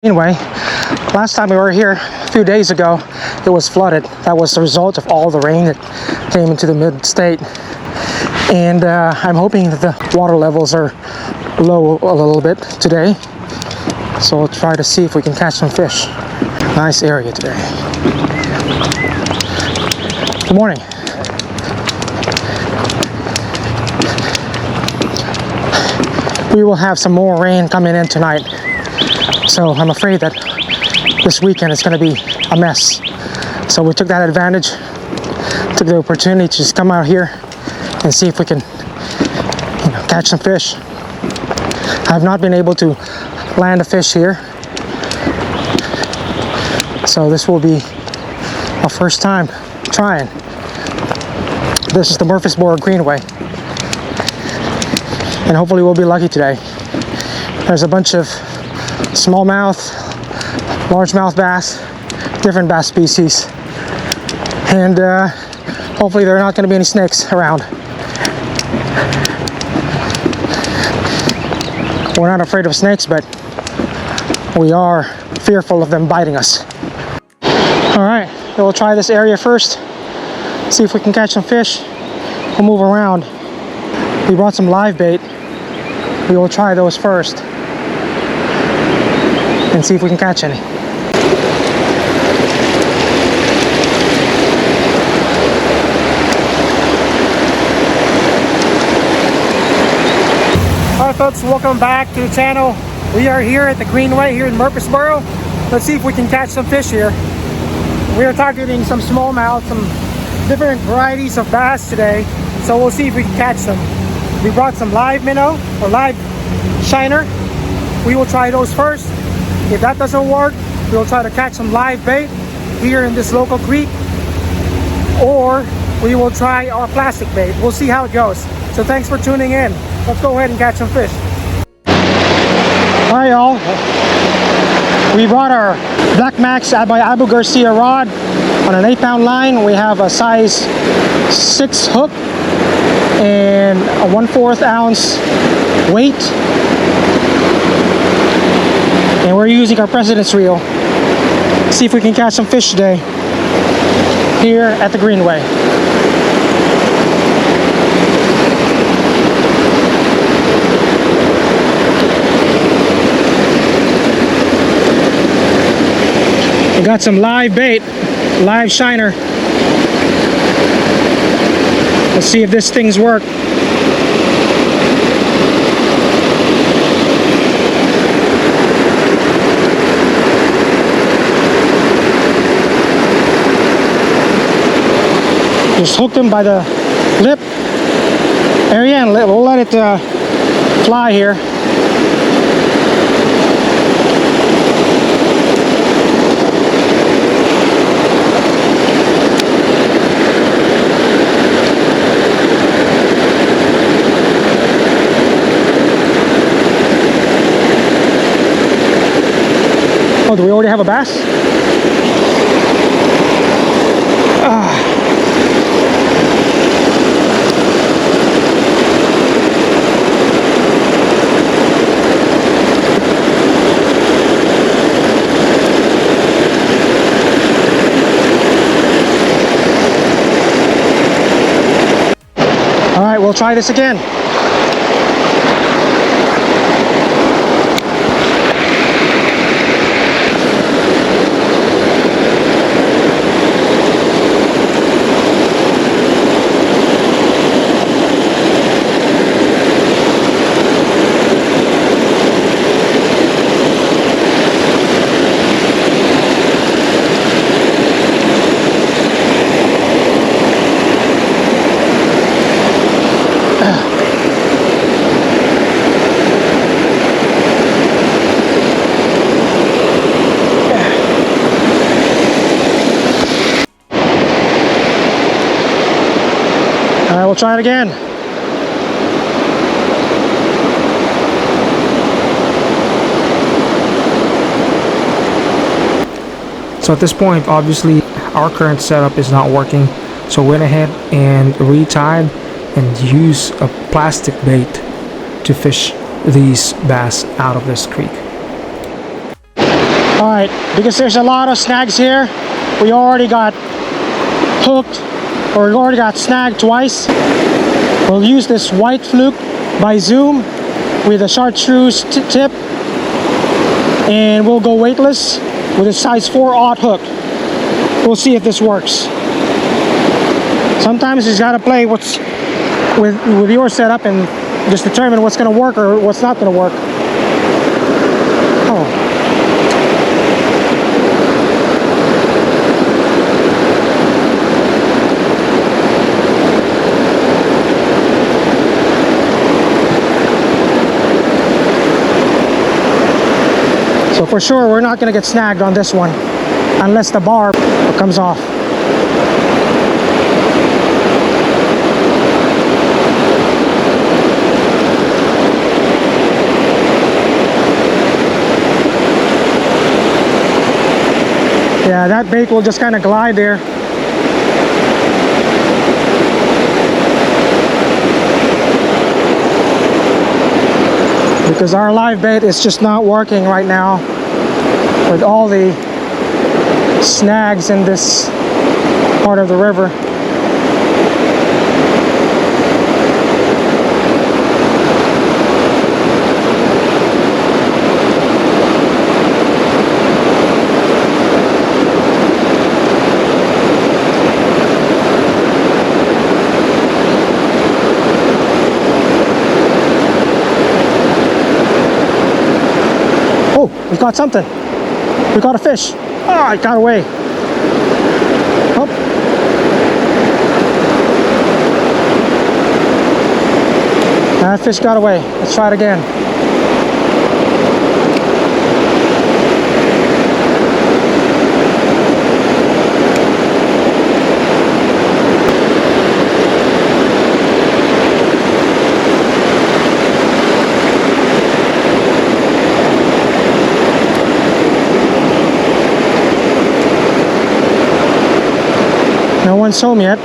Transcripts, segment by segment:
Anyway, last time we were here a few days ago, it was flooded. That was the result of all the rain that came into the mid-state. And I'm hoping that the water levels are low a little bit today. So we'll try to see if we can catch some fish. Nice area today. Good morning. We will have some more rain coming in tonight. So I'm afraid that this weekend is going to be a mess. So we took that advantage, took the opportunity to just come out here and see if we can, catch some fish. I have not been able to land a fish here. So this will be our first time trying. This is the Murfreesboro Greenway. And hopefully we'll be lucky today. There's a bunch of smallmouth, largemouth bass, different bass species. And hopefully there are not going to be any snakes around. We're not afraid of snakes, but we are fearful of them biting us. Alright, we'll try this area first. See if we can catch some fish. We'll move around. We brought some live bait. We will try those first and see if we can catch any. Alright folks, welcome back to the channel. We are here at the Greenway here in Murfreesboro. Let's see if we can catch some fish here. We are targeting some smallmouth, some different varieties of bass today. So we'll see if we can catch them. We brought some live minnow or live shiner. We will try those first. If that doesn't work, we'll try to catch some live bait here in this local creek, or we will try our plastic bait. We'll see how it goes. So thanks for tuning in. Let's go ahead and catch some fish. Alright y'all, we brought our Black Max by Abu Garcia rod on an 8-pound line. We have a size 6 hook and a 1/4 ounce weight. And we're using our President's reel. See if we can catch some fish today here at the Greenway. We got some live bait, live shiner. Let's see if this thing's work. Just hook them by the lip area and we'll let it fly here. Oh, do we already have a bass? All right, we'll try this again. Alright, we'll try it again. So at this point, obviously, our current setup is not working. So we went ahead and retied and used a plastic bait to fish these bass out of this creek. Alright, because there's a lot of snags here, we already got hooked, or we already got snagged twice. We'll use this white fluke by Zoom with a chartreuse tip, and we'll go weightless with a size 4/0 hook. We'll see if this works. Sometimes you just gotta play what's with your setup and just determine what's gonna work or what's not gonna work. Oh. So for sure we're not gonna get snagged on this one unless the bar comes off. Yeah, that bait will just kind of glide there. Because our live bait is just not working right now with all the snags in this part of the river. We got something. We got a fish. Oh, it got away. Oh. That fish got away. Let's try it again. No one's home yet.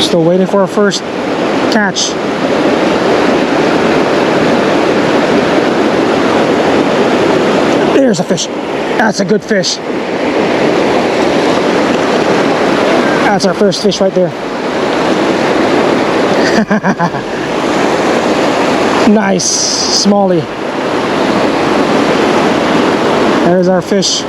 Still waiting for our first catch. There's a fish. That's a good fish. That's our first fish right there. Nice smallie. There's our fish.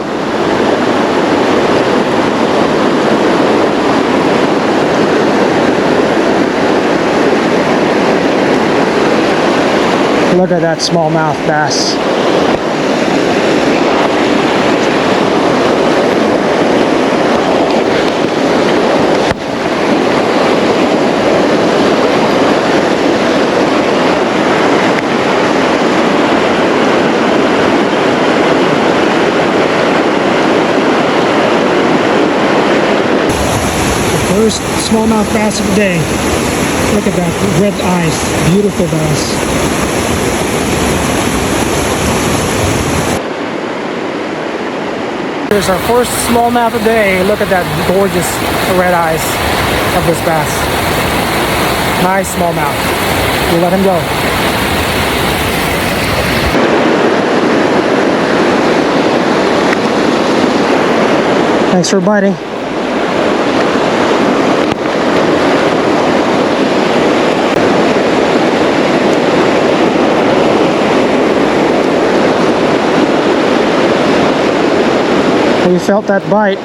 Look at that smallmouth bass. The first smallmouth bass of the day. Look at that red eyes. Beautiful bass. Here's our first smallmouth of the day. Look at that gorgeous red eyes of this bass. Nice smallmouth. We'll let him go. Thanks for biting. You felt that bite.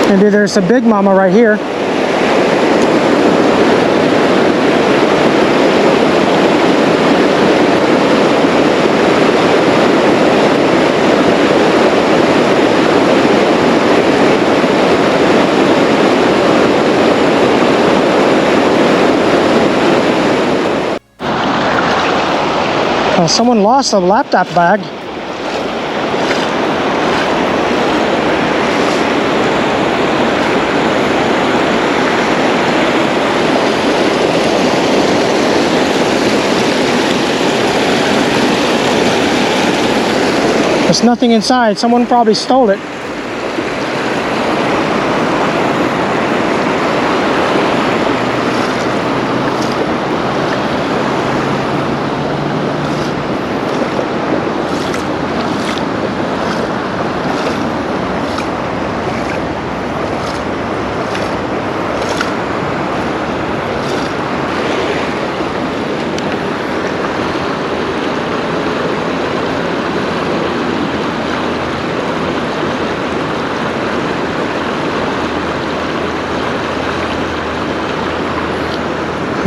Maybe there's a big mama right here. Someone lost a laptop bag. There's nothing inside. Someone probably stole it.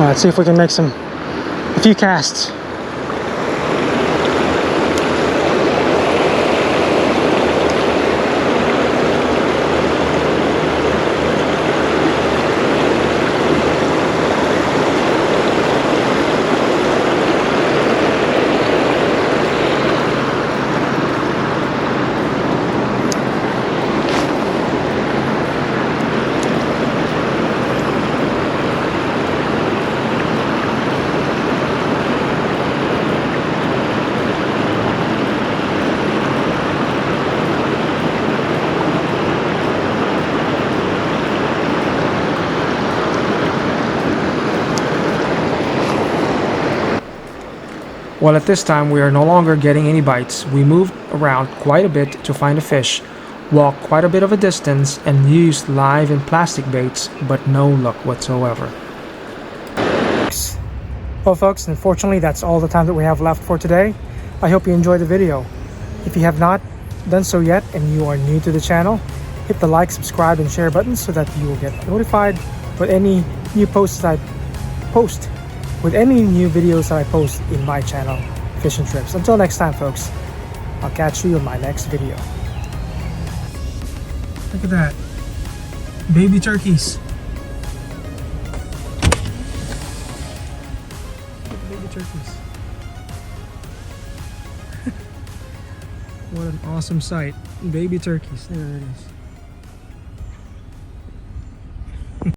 Let's see if we can make a few casts. Well, at this time we are no longer getting any bites. We moved around quite a bit to find a fish, walked quite a bit of a distance, and used live and plastic baits, but no luck whatsoever. Well folks, unfortunately that's all the time that we have left for today. I hope you enjoyed the video. If you have not done so yet and you are new to the channel, hit the like, subscribe, and share button so that you will get notified with any new posts I post. With any new videos that I post in my channel, Fishing Trips. Until next time, folks, I'll catch you in my next video. Look at that. Baby turkeys. Look at the baby turkeys. What an awesome sight. Baby turkeys. There it is.